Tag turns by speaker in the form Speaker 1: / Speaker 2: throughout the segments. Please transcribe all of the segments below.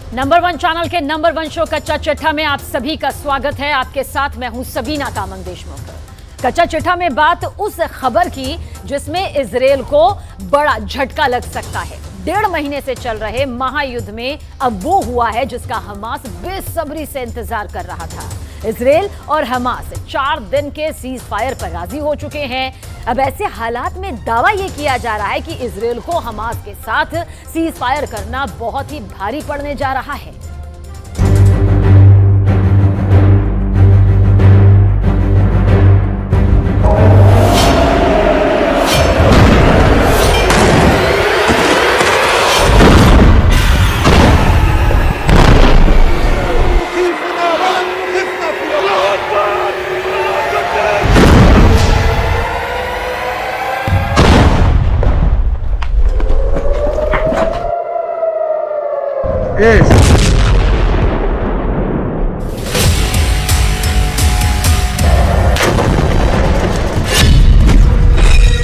Speaker 1: Number 1 channel के number 1 show कच्चा चिट्ठा में आप सभी का स्वागत है। आपके साथ मैं हूं सबीना तामंग देशमुख। कच्चा चिट्ठा में बात उस खबर की जिसमें इजरायल को बड़ा झटका लग सकता है। 1.5 महीने से चल रहे महायुद्ध में अब वो हुआ है जिसका हमास बेसब्री से इंतजार कर रहा था। इजरायल और हमास 4 दिन के सीज फायर पर राजी हो चुके हैं। अब ऐसे हालात में दावा यह किया जा रहा है कि इजरायल को हमास के साथ सीज फायर करना बहुत ही भारी पड़ने जा रहा है।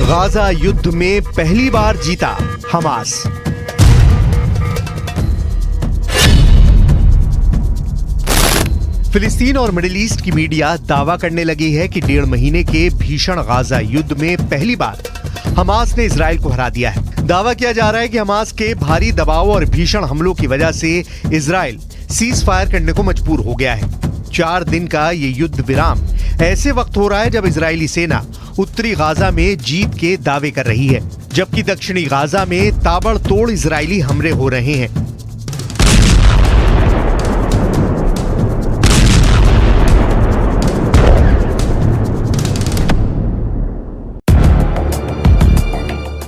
Speaker 2: गाजा युद्ध में पहली बार जीता हमास। फिलिस्तीन और मिडिल ईस्ट की मीडिया दावा करने लगी है कि 1.5 महीने के भीषण गाजा युद्ध में पहली बार हमास ने इजराइल को हरा दिया है। दावा किया जा रहा है कि हमास के भारी दबाव और भीषण हमलों की वजह से इजराइल सीज फायर करने को मजबूर हो गया है। 4 दिन का ये युद्ध विराम ऐसे वक्त हो रहा है जब इजरायली सेना उत्तरी गाजा में जीत के दावे कर रही है, जबकि दक्षिणी गाजा में ताबड़तोड़ इजरायली हमले हो रहे हैं।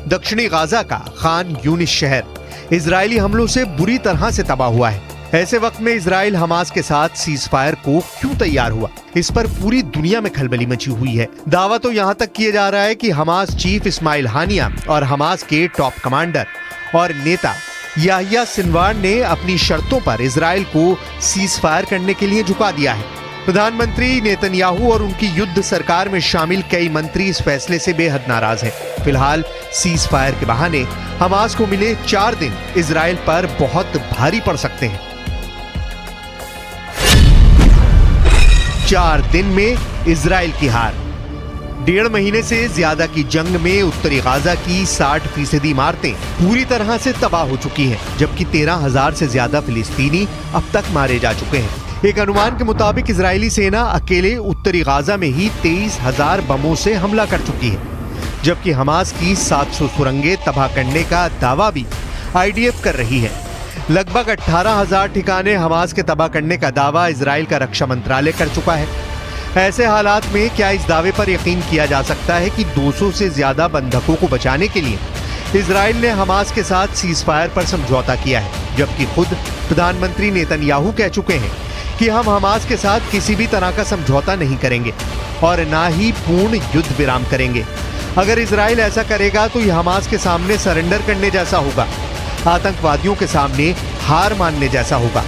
Speaker 2: दक्षिणी गाजा का खान यूनिस शहर इजरायली हमलों से बुरी तरह से तबाह हुआ है। ऐसे वक्त में इजराइल हमास के साथ सीज फायर को क्यों तैयार हुआ, इस पर पूरी दुनिया में खलबली मची हुई है। दावा तो यहाँ तक किया जा रहा है कि हमास चीफ इस्माइल हानिया और हमास के टॉप कमांडर और नेता याहिया सिनवार ने अपनी शर्तों पर इजराइल को सीज फायर करने के लिए झुका दिया है। प्रधानमंत्री नेतन्याहू और उनकी युद्ध सरकार में शामिल कई मंत्री इस फैसले से बेहद नाराज हैं। फिलहाल सीज फायर के बहाने हमास को मिले 4 दिन इजराइल पर बहुत भारी पड़ सकते हैं। 4 दिन में इजराइल की हार। 1.5 महीने से ज्यादा की जंग में उत्तरी गाजा की 60% इमारतें पूरी तरह से तबाह हो चुकी हैं, जबकि 13,000 से ज्यादा फिलिस्तीनी अब तक मारे जा चुके हैं। एक अनुमान के मुताबिक इजरायली सेना अकेले उत्तरी गाजा में ही 23,000 बमों से हमला कर चुकी है, जबकि हमास की 700 सुरंगें तबाह करने का दावा भी आईडीएफ कर रही है। लगभग 18,000 ठिकाने हमास के तबाह करने का दावा इजराइल का रक्षा मंत्रालय कर चुका है। ऐसे हालात में क्या इस दावे पर यकीन किया जा सकता है कि 200 से ज्यादा बंधकों को बचाने के लिए इजराइल ने हमास के साथ सीज फायर पर समझौता किया है, जबकि खुद प्रधानमंत्री नेतन्याहू कह चुके हैं कि हम हमास के साथ किसी भी तरह का समझौता नहीं करेंगे और ना ही पूर्ण युद्ध विराम करेंगे। अगर इजराइल ऐसा करेगा तो यह हमास के सामने सरेंडर करने जैसा होगा, आतंकवादियों के सामने हार मानने जैसा होगा।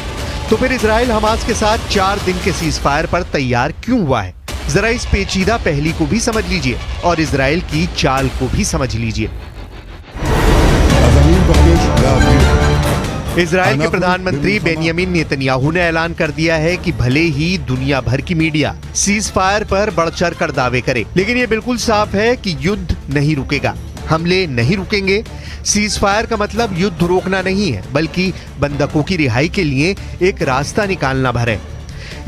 Speaker 2: तो फिर इजराइल हमास के साथ 4 दिन के सीज फायर पर तैयार क्यों हुआ है? जरा इस पेचीदा पहली को भी समझ लीजिए और इजराइल की चाल को भी समझ लीजिए। इजराइल के प्रधानमंत्री बेंयामिन नेतन्याहू ने ऐलान कर दिया है कि भले ही दुनिया भर की मीडिया सीज फायर पर बढ़-चढ़ कर दावे करे, लेकिन ये बिल्कुल साफ है कि युद्ध नहीं रुकेगा, हमले नहीं रुकेंगे। सीज फायर का मतलब युद्ध रोकना नहीं है, बल्कि बंधकों की रिहाई के लिए एक रास्ता निकालना भर है।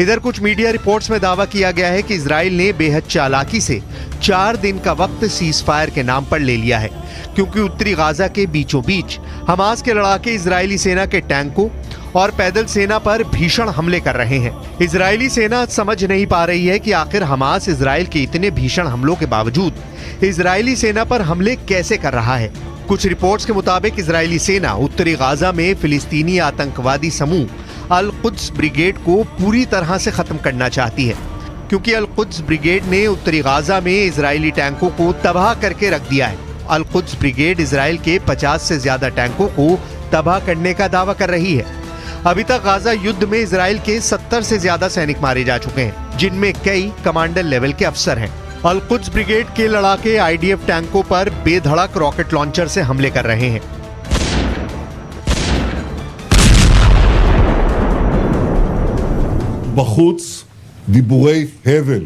Speaker 2: इधर कुछ मीडिया रिपोर्ट्स में दावा किया गया है कि इजराइल ने बेहद चालाकी से 4 दिन का वक्त सीज फायर के नाम पर ले लिया है, क्योंकि उत्तरी गाजा के बीचों बीच हमास के लड़ाके इजरायली सेना के टैंकों और पैदल सेना पर भीषण हमले कर रहे हैं। इजरायली सेना समझ नहीं पा रही है कि आखिर हमास इजराइल के इतने भीषण हमलों के बावजूद इजरायली सेना पर हमले कैसे कर रहा है। कुछ रिपोर्ट्स के मुताबिक इजरायली सेना उत्तरी गाजा में फिलिस्तीनी आतंकवादी समूह अल कुद्स ब्रिगेड को पूरी तरह से खत्म करना चाहती है, क्योंकि अल कुद्स ब्रिगेड ने उत्तरी गाजा में इजरायली टैंकों को तबाह करके रख दिया है। अल कुद्स ब्रिगेड इजराइल के 50 से ज्यादा टैंकों को तबाह करने का दावा कर रही है। अभी तक गाजा युद्ध में इजराइल के 70 से ज्यादा सैनिक मारे जा चुके हैं, जिनमें कई कमांडर लेवल के अफसर हैं। अल कुद्स ब्रिगेड के लड़ाके आईडीएफ टैंकों पर बेधड़क रॉकेट लॉन्चर से हमले कर रहे हैं।
Speaker 3: בחוץ דיבורי הבל.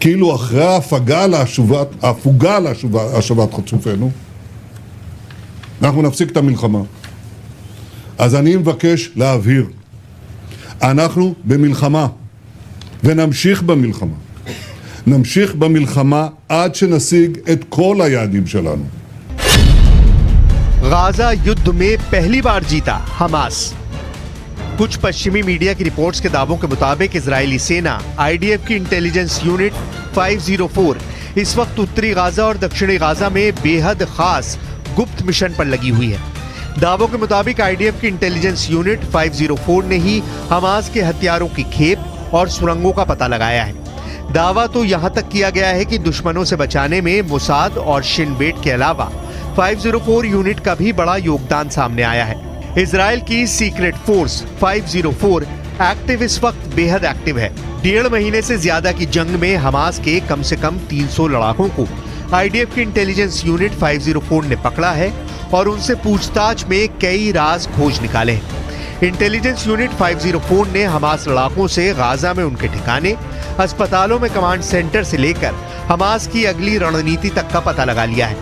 Speaker 3: כאילו אחרי ההפוגה להשבת חטופינו, אנחנו נפסיק את המלחמה. אז אני מבקש להבהיר, אנחנו במלחמה, ונמשיך במלחמה. נמשיך במלחמה עד שנשיג את כל היעדים שלנו.
Speaker 2: गाजा युद्ध में पहली बार जीता हमास। कुछ पश्चिमी मीडिया की रिपोर्ट्स के दावों के मुताबिक इजरायली सेना आईडीएफ की इंटेलिजेंस यूनिट 504 इस वक्त उत्तरी गाजा और दक्षिणी गाजा में बेहद खास गुप्त मिशन पर लगी हुई है। दावों के मुताबिक आईडीएफ की इंटेलिजेंस यूनिट 504 ने ही हमास के हथियारों की खेप और सुरंगों का पता लगाया है। दावा तो यहां तक किया गया है कि दुश्मनों से बचाने में मोसाद और शिन बेट के अलावा 504 यूनिट का भी बड़ा योगदान सामने आया है। इजराइल की सीक्रेट फोर्स 504 एक्टिव इस वक्त बेहद एक्टिव है। 1.5 महीने से ज्यादा की जंग में हमास के कम से कम 300 लड़ाकों को आईडीएफ की इंटेलिजेंस यूनिट 504 ने पकड़ा है और उनसे पूछताछ में कई राज खोज निकाले हैं। इंटेलिजेंस यूनिट 504 ने हमास लड़ाकों से गाजा में उनके ठिकाने, अस्पतालों में कमांड सेंटर से लेकर हमास की अगली रणनीति तक का पता लगा लिया है,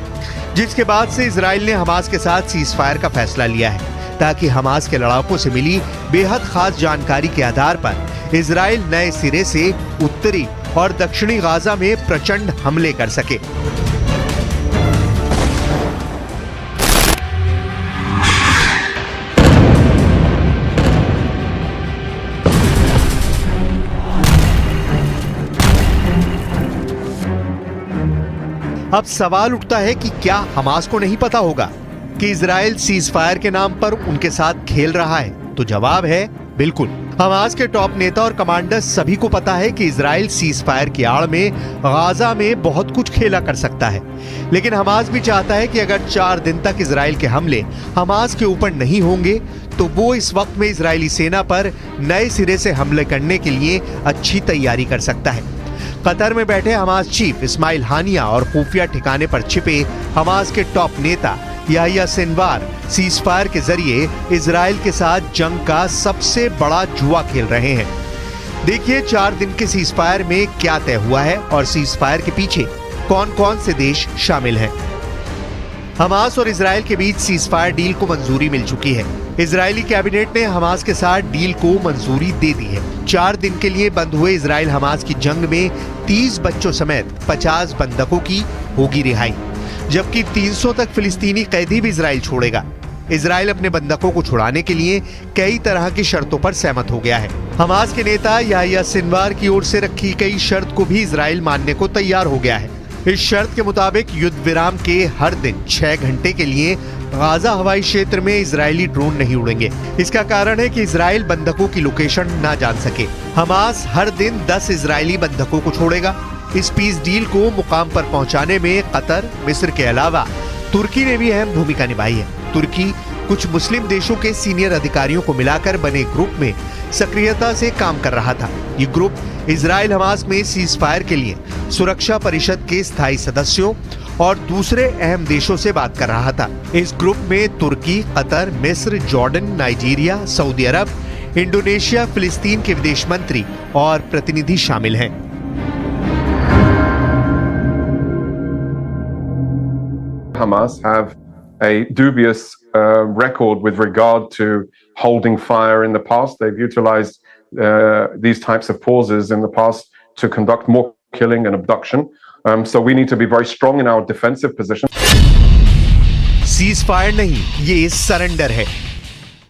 Speaker 2: जिसके बाद से इजराइल ने हमास के साथ सीज फायर का फैसला लिया है ताकि हमास के लड़ाकों से मिली बेहद खास जानकारी के आधार पर इजराइल नए सिरे से उत्तरी और दक्षिणी गाजा में प्रचंड हमले कर सके। अब सवाल उठता है कि क्या हमास को नहीं पता होगा कि इजराइल सीज फायर के नाम पर उनके साथ खेल रहा है? तो जवाब है बिल्कुल। हमास के टॉप नेता और कमांडर्स सभी को पता है कि इजराइल सीज फायर की आड़ में गाजा में बहुत कुछ खेला कर सकता है, लेकिन हमास भी चाहता है कि अगर 4 दिन तक इजराइल के हमले हमास के ऊपर नहीं होंगे तो वो इस वक्त में इजरायली सेना पर नए सिरे से हमले करने के लिए अच्छी तैयारी कर सकता है। कतर में बैठे हमास चीफ इस्माइल हानिया और खुफिया ठिकाने पर छिपे हमास के टॉप नेता याहिया सिनवार सीज फायर के जरिए इजराइल के साथ जंग का सबसे बड़ा जुआ खेल रहे हैं। देखिए 4 दिन के सीज फायर में क्या तय हुआ है और सीज फायर के पीछे कौन कौन से देश शामिल हैं। हमास और इजराइल के बीच सीज फायर डील को मंजूरी मिल चुकी है। इजरायली कैबिनेट ने हमास के साथ डील को मंजूरी दे दी है। 4 दिन के लिए बंद हुए इजराइल हमास की जंग में 30 बच्चों समेत 50 बंधकों की होगी रिहाई, जबकि 300 तक फिलिस्तीनी कैदी भी इजराइल छोड़ेगा। इजराइल अपने बंधकों को छुड़ाने के लिए कई तरह की शर्तों पर सहमत हो गया है। हमास के नेता याहिया सिनवार की ओर से रखी गई शर्त को भी इजराइल मानने को तैयार हो गया है। इस शर्त के मुताबिक युद्ध विराम के हर दिन 6 घंटे के लिए गाजा हवाई क्षेत्र में इजरायली ड्रोन नहीं उड़ेंगे। इसका कारण है कि इजराइल बंधकों की लोकेशन ना जान सके। हमास हर दिन 10 इजरायली बंधकों को छोड़ेगा। इस पीस डील को मुकाम पर पहुंचाने में कतर, मिस्र के अलावा तुर्की ने भी अहम भूमिका निभाई है। तुर्की कुछ मुस्लिम देशों के सीनियर अधिकारियों को मिलाकर बने ग्रुप में सक्रियता से काम कर रहा था। ये ग्रुप इजराइल हमास में सीज फायर के लिए सुरक्षा परिषद के स्थायी सदस्यों और दूसरे अहम देशों से बात कर रहा था। इस ग्रुप में तुर्की, कतर, मिस्र, जॉर्डन, नाइजीरिया, सऊदी अरब, इंडोनेशिया, फिलिस्तीन के विदेश मंत्री और प्रतिनिधि शामिल हैं।
Speaker 4: Hamas have a dubious record with regard to holding fire in the past. They've utilized these types of pauses in the past to conduct more killing and abduction. So we need to be very strong in our defensive position.
Speaker 2: Cease fire नहीं, ये surrender है।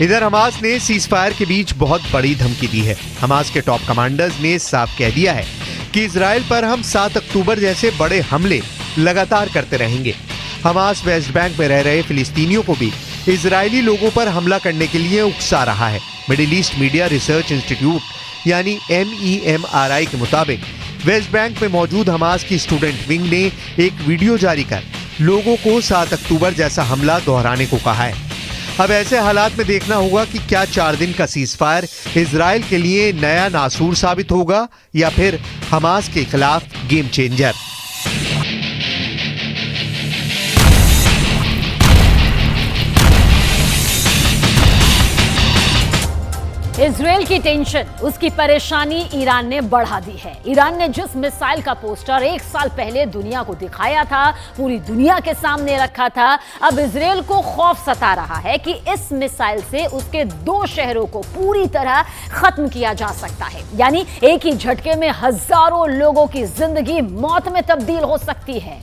Speaker 2: इधर Hamas ने cease fire के बीच बहुत बड़ी धमकी दी है। हमास के टॉप कमांडर्स ने साफ कह दिया है कि इजराइल पर हम 7 अक्टूबर जैसे बड़े हमले लगातार करते रहेंगे। हमास वेस्ट बैंक में रह रहे फिलिस्तीनियों को भी इजरायली लोगों पर हमला करने के लिए उकसा रहा है। Middle east media research institute यानी MEMRI के मुताबिक वेस्ट बैंक में मौजूद हमास की स्टूडेंट विंग ने एक वीडियो जारी कर लोगों को 7 अक्टूबर जैसा हमला दोहराने को कहा है। अब ऐसे हालात में देखना होगा कि क्या 4 दिन का सीजफायर इजराइल के लिए नया नासूर साबित होगा या फिर हमास के खिलाफ गेम चेंजर।
Speaker 1: इजराइल की टेंशन, उसकी परेशानी ईरान ने बढ़ा दी है। ईरान ने जिस मिसाइल का पोस्टर 1 साल पहले दुनिया को दिखाया था, पूरी दुनिया के सामने रखा था, अब इजराइल को खौफ सता रहा है कि इस मिसाइल से उसके 2 शहरों को पूरी तरह खत्म किया जा सकता है। यानी एक ही झटके में हजारों लोगों की जिंदगी मौत में तब्दील हो सकती है।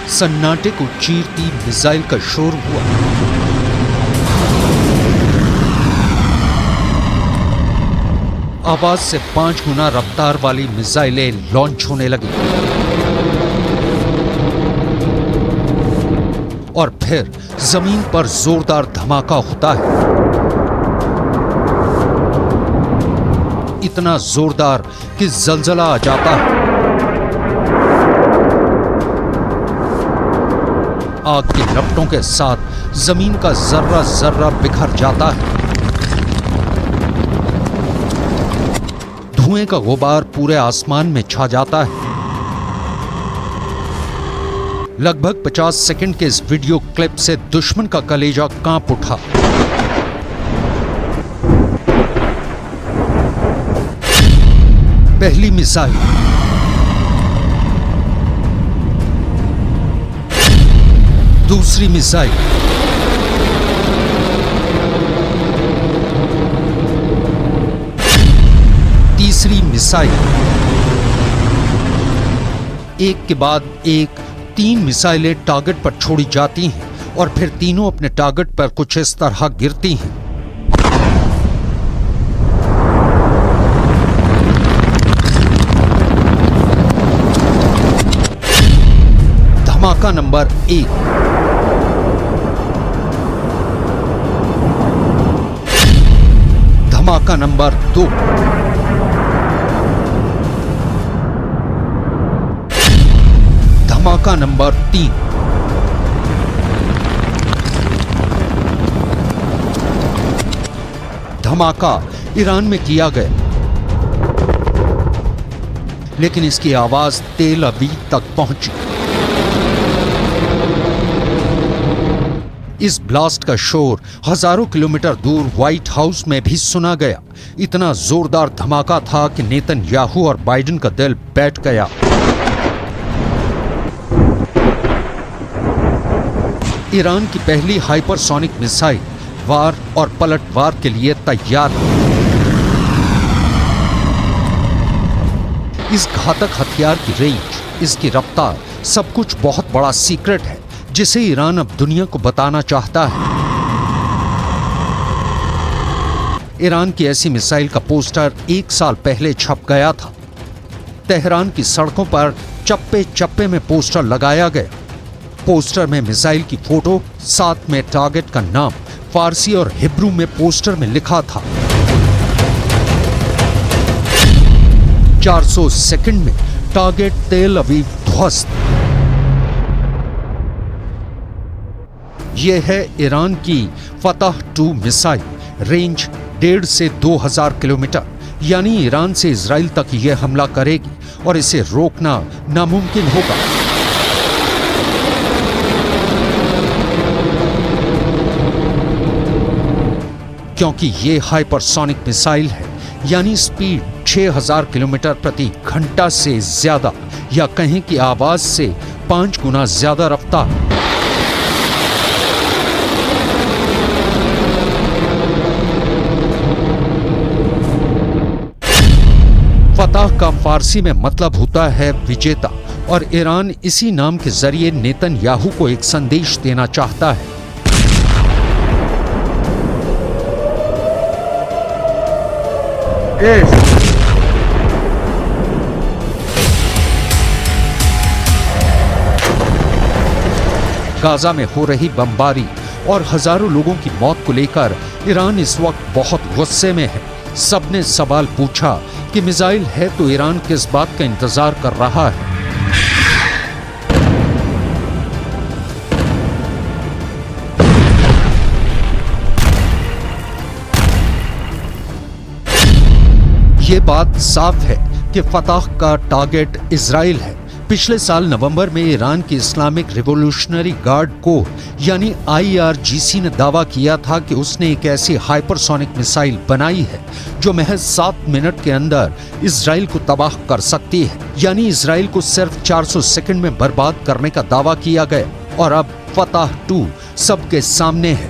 Speaker 5: सन्नाटे को चीरती मिसाइल का शोर हुआ। आवाज से 5 गुना रफ्तार वाली मिसाइलें लॉन्च होने लगी और फिर जमीन पर जोरदार धमाका होता है, इतना जोरदार कि जलजला आ जाता है। आग की लपटों के साथ जमीन का जर्रा जर्रा बिखर जाता है। धुएं का गुबार पूरे आसमान में छा जाता है। लगभग 50 सेकंड के इस वीडियो क्लिप से दुश्मन का कलेजा कांप उठा। पहली मिसाइल, दूसरी मिसाइल, तीसरी मिसाइल, एक के बाद एक 3 मिसाइलें टारगेट पर छोड़ी जाती हैं और फिर तीनों अपने टारगेट पर कुछ इस तरह गिरती हैं। धमाका नंबर 1, धमाका नंबर 2, धमाका नंबर 3, धमाका ईरान में किया गया, लेकिन इसकी आवाज तेल अवीव तक पहुंची। इस ब्लास्ट का शोर हजारों किलोमीटर दूर व्हाइट हाउस में भी सुना गया। इतना जोरदार धमाका था कि नेतन्याहू और बाइडेन का दिल बैठ गया। ईरान की पहली हाइपरसोनिक मिसाइल वार और पलटवार के लिए तैयार है। इस घातक हथियार की रेंज, इसकी रफ्तार, सब कुछ बहुत बड़ा सीक्रेट है जिसे ईरान अब दुनिया को बताना चाहता है। ईरान की ऐसी मिसाइल का पोस्टर 1 साल पहले छप गया था। तेहरान की सड़कों पर चप्पे चप्पे में पोस्टर लगाया गया। पोस्टर में मिसाइल की फोटो, साथ में टारगेट का नाम फारसी और हिब्रू में पोस्टर में लिखा था। 400 सेकंड में टारगेट तेल अवीव ध्वस्त। यह है ईरान की फतह 2 मिसाइल, रेंज 1.5 से 2000 किलोमीटर। यानी ईरान से इजराइल तक यह हमला करेगी और इसे रोकना नामुमकिन होगा। क्योंकि ये हाइपरसोनिक मिसाइल है, यानी स्पीड 6000 किलोमीटर प्रति घंटा से ज्यादा, या कहें कि आवाज से 5 गुना ज्यादा रफ्तार। फतह का फारसी में मतलब होता है विजेता, और ईरान इसी नाम के जरिए नेतन्याहू को एक संदेश देना चाहता है। गाजा में हो रही बमबारी और हजारों लोगों की मौत को लेकर ईरान इस वक्त बहुत गुस्से में है। सबने सवाल पूछा कि मिसाइल है तो ईरान किस बात का इंतजार कर रहा है। ये बात साफ है कि फतह का टारगेट इजराइल है। पिछले साल नवंबर में ईरान की इस्लामिक रिवोल्यूशनरी गार्ड कोर यानी IRGC ने दावा किया था कि उसने एक ऐसी हाइपरसोनिक मिसाइल बनाई है जो महज 7 मिनट के अंदर इजराइल को तबाह कर सकती है। यानी इजराइल को सिर्फ 400 सेकंड में बर्बाद करने का दावा किया गया और अब फतह 2 सबके सामने है।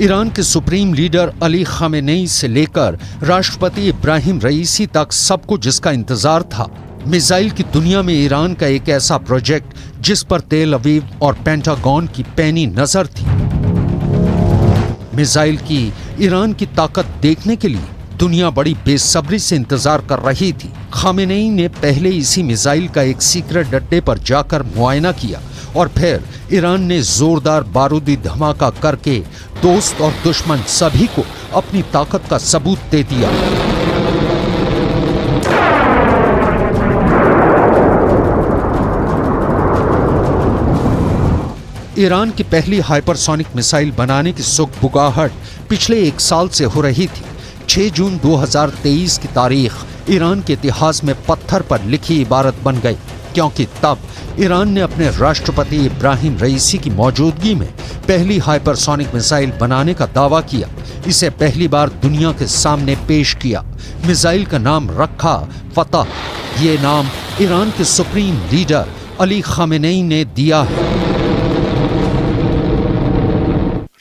Speaker 5: ईरान के सुप्रीम लीडर अली खामेनेई से लेकर राष्ट्रपति इब्राहिम रईसी तक सबको जिसका इंतजार था, मिसाइल की दुनिया में ईरान का एक ऐसा प्रोजेक्ट जिस पर तेल अवीव और पेंटागन की पैनी नजर थी। मिसाइल की ईरान की ताकत देखने के लिए दुनिया बड़ी बेसब्री से इंतजार कर रही थी। खामेनेई ने पहले इसी मिसाइल का एक सीक्रेट अड्डे पर जाकर मुआयना किया और फिर ईरान ने जोरदार बारूदी धमाका करके दोस्त और दुश्मन सभी को अपनी ताकत का सबूत दे दिया। ईरान की पहली हाइपरसोनिक मिसाइल बनाने की सुगबुगाहट पिछले 1 साल से हो रही थी। 6 जून 2023 की तारीख ईरान के इतिहास में पत्थर पर लिखी इबारत बन गई, क्योंकि तब ईरान ने अपने राष्ट्रपति इब्राहिम रईसी की मौजूदगी में पहली हाइपरसोनिक मिसाइल बनाने का दावा किया। इसे पहली बार दुनिया के सामने पेश किया। मिसाइल का नाम रखा फतह। ये नाम ईरान के सुप्रीम लीडर अली खामेनेई ने दिया है।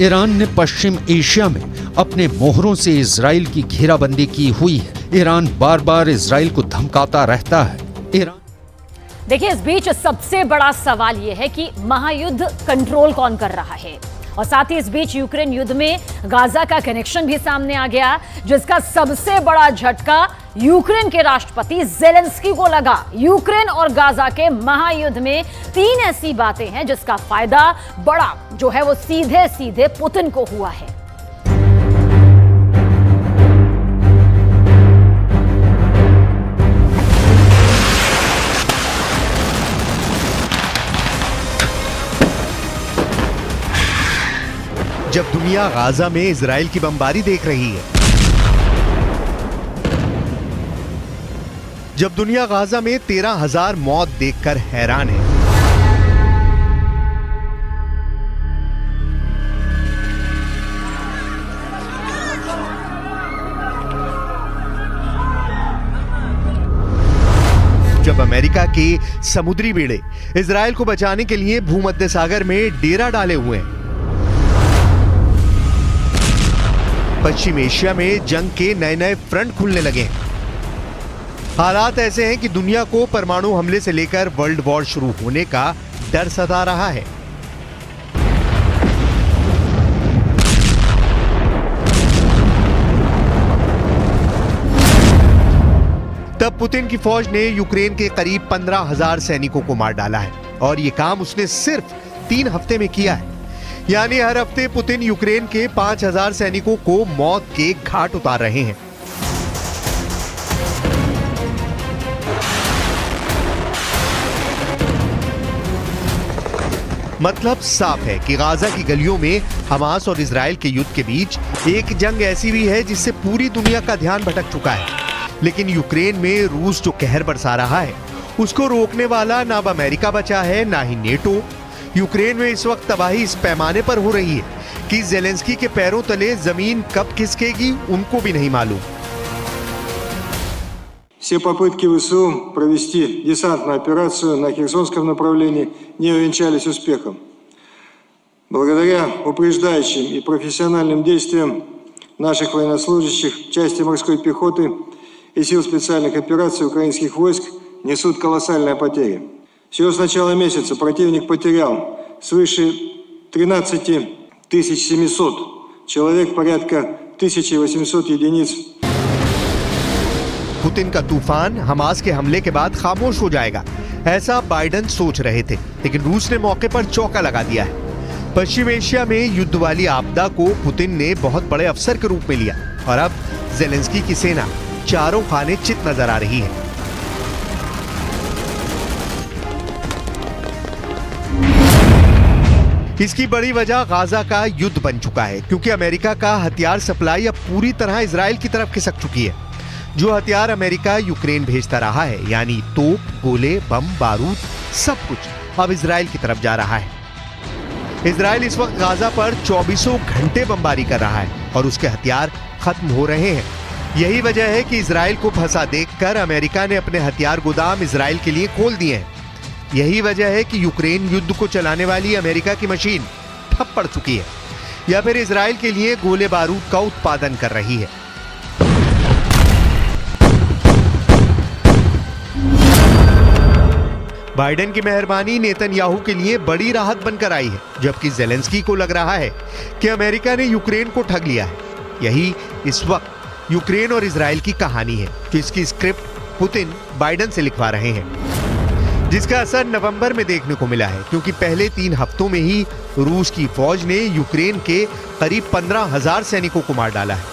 Speaker 5: ईरान ने पश्चिम एशिया में अपने मोहरों से इजराइल की घेराबंदी की हुई है। ईरान बार बार इजराइल को धमकाता रहता है। ईरान
Speaker 1: देखिए, इस बीच सबसे बड़ा सवाल यह है कि महायुद्ध कंट्रोल कौन कर रहा है, और साथ ही इस बीच यूक्रेन युद्ध में गाजा का कनेक्शन भी सामने आ गया, जिसका सबसे बड़ा झटका यूक्रेन के राष्ट्रपति ज़ेलेंस्की को लगा। यूक्रेन और गाजा के महायुद्ध में 3 ऐसी बातें हैं जिसका फायदा बड़ा जो है वो सीधे सीधे पुतिन को हुआ है।
Speaker 2: जब दुनिया गाजा में इजराइल की बमबारी देख रही है, जब दुनिया गाजा में 13,000 मौत देखकर हैरान है, जब अमेरिका के समुद्री बेड़े इजराइल को बचाने के लिए भूमध्य सागर में डेरा डाले हुए हैं, पश्चिम एशिया में जंग के नए नए फ्रंट खुलने लगे हैं। हालात ऐसे हैं कि दुनिया को परमाणु हमले से लेकर वर्ल्ड वॉर शुरू होने का डर सता रहा है। तब पुतिन की फौज ने यूक्रेन के करीब 15,000 सैनिकों को मार डाला है, और यह काम उसने सिर्फ 3 हफ्ते में किया है। यानी हर हफ्ते पुतिन यूक्रेन के 5,000 सैनिकों को मौत के घाट उतार रहे हैं। मतलब साफ है कि गाजा की गलियों में हमास और इजराइल के युद्ध के बीच एक जंग ऐसी भी है जिससे पूरी दुनिया का ध्यान भटक चुका है। लेकिन यूक्रेन में रूस जो कहर बरसा रहा है, उसको रोकने वाला ना अब अमेरिका बचा है ना ही नेटो। यूक्रेन में इस वक्त तबाही इस पैमाने पर हो रही है कि ज़ेलेंस्की के पैरों तले जमीन कब खिसकेगी उनको भी नहीं मालूम।
Speaker 6: Все попытки ВСУ провести десантную операцию на Херсонском направлении не увенчались успехом. Благодаря упреждающим и профессиональным действиям наших военнослужащих, части морской пехоты и сил специальных операций украинских войск несут колоссальные потери. Всего с начала месяца противник потерял свыше 13 700 человек, порядка 1800 единиц.
Speaker 2: पुतिन का तूफान हमास के हमले के बाद खामोश हो जाएगा, ऐसा बाइडेन सोच रहे थे, लेकिन रूस ने मौके पर चौका लगा दिया है। पश्चिम एशिया में युद्ध वाली आपदा को पुतिन ने बहुत बड़े अवसर के रूप में लिया और अब ज़ेलेंस्की की सेना चारों खाने चित नजर आ रही है। इसकी बड़ी वजह गाजा का युद्ध बन चुका है, क्योंकि अमेरिका का हथियार सप्लाई अब पूरी तरह इजराइल की तरफ खिसक चुकी है। जो हथियार अमेरिका यूक्रेन भेजता रहा है, यानी तोप, गोले, बम, बारूद, सब कुछ अब इजराइल की तरफ जा रहा है। इजराइल इस वक्त गाजा पर 24 घंटे बमबारी कर रहा है और उसके हथियार खत्म हो रहे हैं। यही वजह है कि इजराइल को फंसा देखकर अमेरिका ने अपने हथियार गोदाम इजराइल के लिए खोल दिए हैं। यही वजह है कि यूक्रेन युद्ध को चलाने वाली अमेरिका की मशीन ठप पड़ चुकी है या फिर इजराइल के लिए गोले बारूद का उत्पादन कर रही है। बाइडेन की मेहरबानी नेतन्याहू के लिए बड़ी राहत बनकर आई है, जबकि ज़ेलेंस्की को लग रहा है कि अमेरिका ने यूक्रेन को ठग लिया है। यही इस वक्त यूक्रेन और इजराइल की कहानी है, जो इसकी स्क्रिप्ट पुतिन बाइडेन से लिखवा रहे हैं, जिसका असर नवंबर में देखने को मिला है, क्योंकि पहले 3 हफ्तों में ही रूस की फौज ने यूक्रेन के करीब 15,000 सैनिकों को मार डाला है।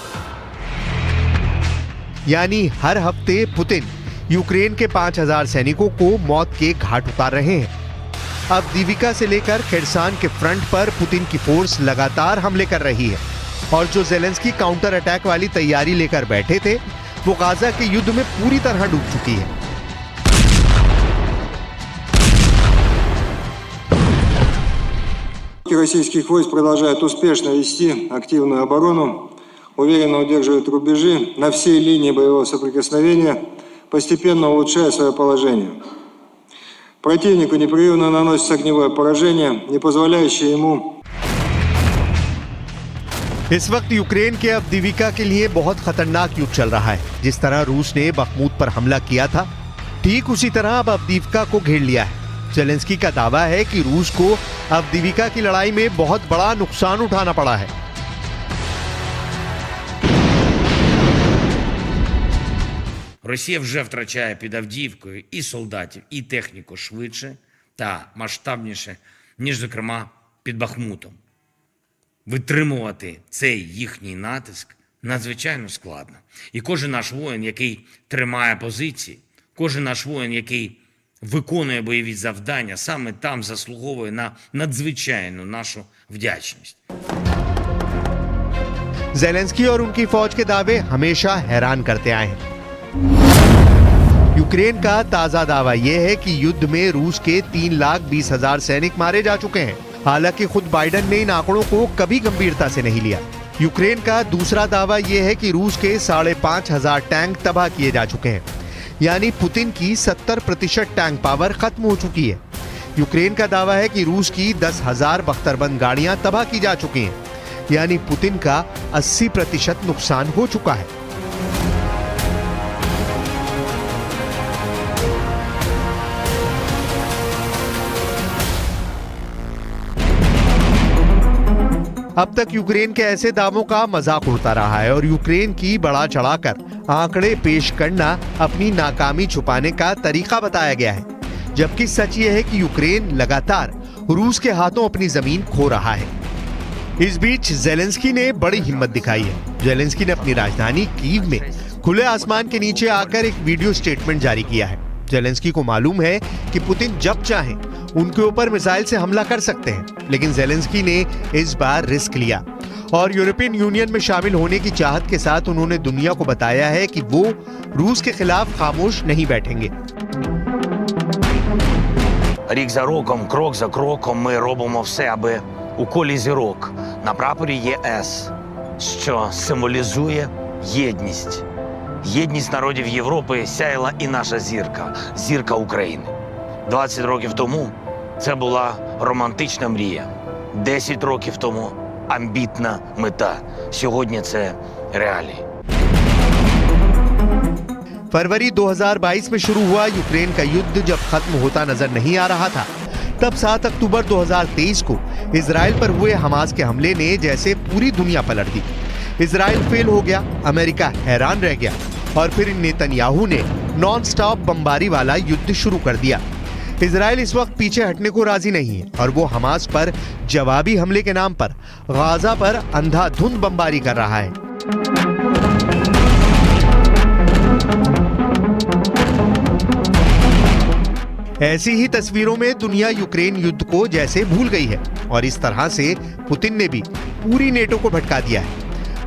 Speaker 2: यानी हर हफ्ते पुतिन यूक्रेन के 5,000 सैनिकों को मौत के घाट उतार रहे हैं। अब दीविका से लेकर खेरसान के फ्रंट पर पुतिन की फोर्स लगातार हमले कर रही है और जो ज़ेलेंस्की काउंटर अटैक वाली तैयारी लेकर बैठे थे, वो गाजा के युद्ध में पूरी तरह डूब चुकी है।
Speaker 6: Российских войск продолжают успешно вести активную оборону, уверенно удерживают рубежи на всей линии боевого соприкосновения, постепенно улучшая свое положение. Противнику непрерывно наносится огневое поражение, не позволяющее ему.
Speaker 2: इस वक्त यूक्रेन के अवदीविका के लिए बहुत खतरनाक युद्ध चल रहा है। जिस तरह रूस ने बखमूत पर हमला किया था, ठीक उसी तरह अब अवदीविका को घेर लिया है। ज़ेलेंस्की का दावा है कि रूस को अवदीविका की लड़ाई में बहुत बड़ा नुकसान उठाना पड़ा है।
Speaker 7: Росія вже втрачає під Авдіївкою і солдатів, і техніку швидше та масштабніше, ніж, зокрема, під Бахмутом. Витримувати цей їхній натиск надзвичайно складно. І кожен наш воїн, який тримає позиції, кожен наш воїн, який виконує бойові завдання, саме там заслуговує на надзвичайну нашу вдячність.
Speaker 2: ज़ेलेंस्की और उनकी फौज के दावे हमेशा हैरान करते आए हैं। यूक्रेन का ताजा दावा यह है कि युद्ध में रूस के 3,20,000 सैनिक मारे जा चुके हैं। हालांकि खुद बाइडेन ने इन आंकड़ों को कभी गंभीरता से नहीं लिया। यूक्रेन का दूसरा दावा यह है कि रूस के 5,500 टैंक तबाह किए जा चुके हैं, यानी पुतिन की 70% टैंक पावर खत्म हो चुकी है। यूक्रेन का दावा है कि रूस की 10,000 बख्तरबंद गाड़ियां तबाह की जा चुकी हैं, यानी पुतिन का 80% नुकसान हो चुका है। अब तक यूक्रेन के ऐसे दावों का मजाक उड़ता रहा है और यूक्रेन की बढ़ा चढ़ाकर आंकड़े पेश करना अपनी नाकामी छुपाने का तरीका बताया गया है, जबकि सच ये है कि यूक्रेन लगातार रूस के हाथों अपनी जमीन खो रहा है। इस बीच ज़ेलेंस्की ने बड़ी हिम्मत दिखाई है। ज़ेलेंस्की ने अपनी राजधानी कीव में खुले आसमान के नीचे आकर एक वीडियो स्टेटमेंट जारी किया है। ज़ेलेंस्की को मालूम है कि पुतिन जब चाहें उनके ऊपर मिसाइल से हमला कर सकते हैं, लेकिन ज़ेलेंस्की ने इस बार रिस्क लिया और यूरोपियन यूनियन में शामिल होने की चाहत के साथ उन्होंने दुनिया को बताया है कि वो रूस के खिलाफ खामोश नहीं बैठेंगे।
Speaker 7: Рік за роком, крок за кроком ми робимо все, аби у колі зірок на прапорі ЄС, що символізує єдність. Єдність народів Європи сяяла і наша зірка – зірка України. 20 років тому це була романтична мрія. 10 років тому – амбітна мета. Сьогодні це реалії.
Speaker 2: फरवरी 2022 में शुरू हुआ यूक्रेन का युद्ध जब खत्म होता नजर नहीं आ रहा था, तब 7 अक्टूबर 2023 को इजराइल पर हुए हमास के हमले ने जैसे पूरी दुनिया पलट दी। इजराइल फेल हो गया, अमेरिका हैरान रह गया और फिर नेतन्याहू ने नॉन स्टॉप बमबारी वाला युद्ध शुरू कर दिया। इजराइल इस वक्त पीछे हटने को राजी नहीं है और वो हमास पर जवाबी हमले के नाम पर गाजा पर अंधाधुंध बमबारी कर रहा है। ऐसी ही तस्वीरों में दुनिया यूक्रेन युद्ध को जैसे भूल गई है और इस तरह से पुतिन ने भी पूरी नेटो को भटका दिया है।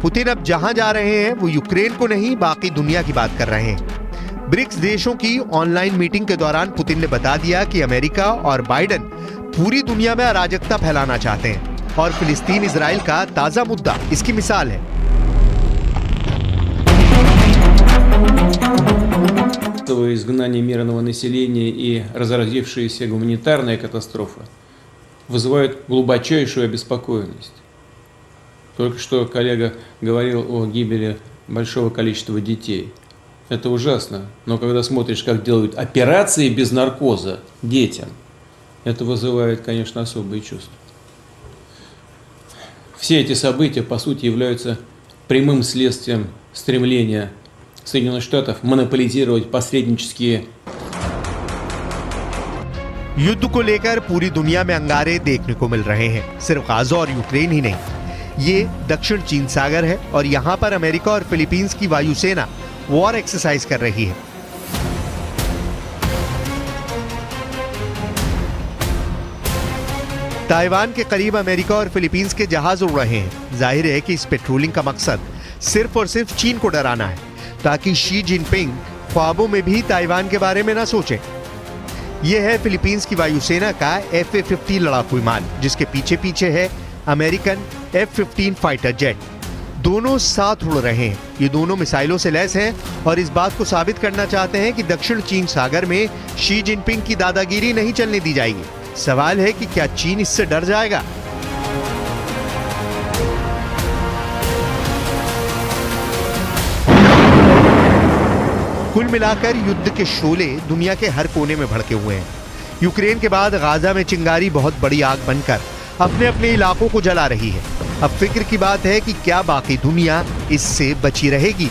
Speaker 2: पुतिन अब जहां जा रहे हैं वो यूक्रेन को नहीं बाकी दुनिया की बात कर रहे हैं। ब्रिक्स देशों की ऑनलाइन मीटिंग के दौरान पुतिन ने बता दिया कि अमेरिका और बाइडेन पूरी दुनिया में अराजकता फैलाना चाहते हैं और फिलिस्तीन इजराइल का ताजा मुद्दा इसकी मिसाल है।
Speaker 8: Изгнание мирного населения и разразившаяся гуманитарная катастрофа вызывают глубочайшую обеспокоенность. Только что коллега говорил о гибели большого количества детей. Это ужасно, но когда смотришь, как делают операции без наркоза детям, это вызывает, конечно, особые чувства. Все эти события, по сути, являются прямым следствием стремления Соединенных Штатов монополизировать посреднические।
Speaker 2: युद्ध को लेकर पूरी दुनिया में अंगारे देखने को मिल रहे हैं। सिर्फ गाजा और यूक्रेन ही नहीं, ये दक्षिण चीन सागर है और यहाँ पर अमेरिका और फिलीपींस की वायुसेना वॉर एक्सरसाइज कर रही है। ताइवान के करीब अमेरिका और फिलीपींस के जहाज उड़ रहे हैं। जाहिर है कि इस पेट्रोलिंग का मकसद सिर्फ और सिर्फ चीन को डराना है ताकि शी जिनपिंग ख्वाबों में भी ताइवान के बारे में ना सोचें। यह है फिलीपींस की वायुसेना का F-50 लड़ाकू विमान, जिसके पीछे पीछे है अमेरिकन F-15 फाइटर जेट। दोनों साथ उड़ रहे हैं। ये दोनों मिसाइलों से लैस हैं और इस बात को साबित करना चाहते हैं कि दक्षिण चीन सागर में शी जिनपिंग की दादागिरी नहीं चलने दी जाएगी। सवाल है कि क्या चीन इससे डर जाएगा? कुल मिलाकर युद्ध के शोले दुनिया के हर कोने में भड़के हुए हैं। यूक्रेन के बाद गाजा में चिंगारी बहुत बड़ी आग बनकर अपने अपने इलाकों को जला रही है। अब फिक्र की बात है कि क्या बाकी दुनिया इससे बची रहेगी।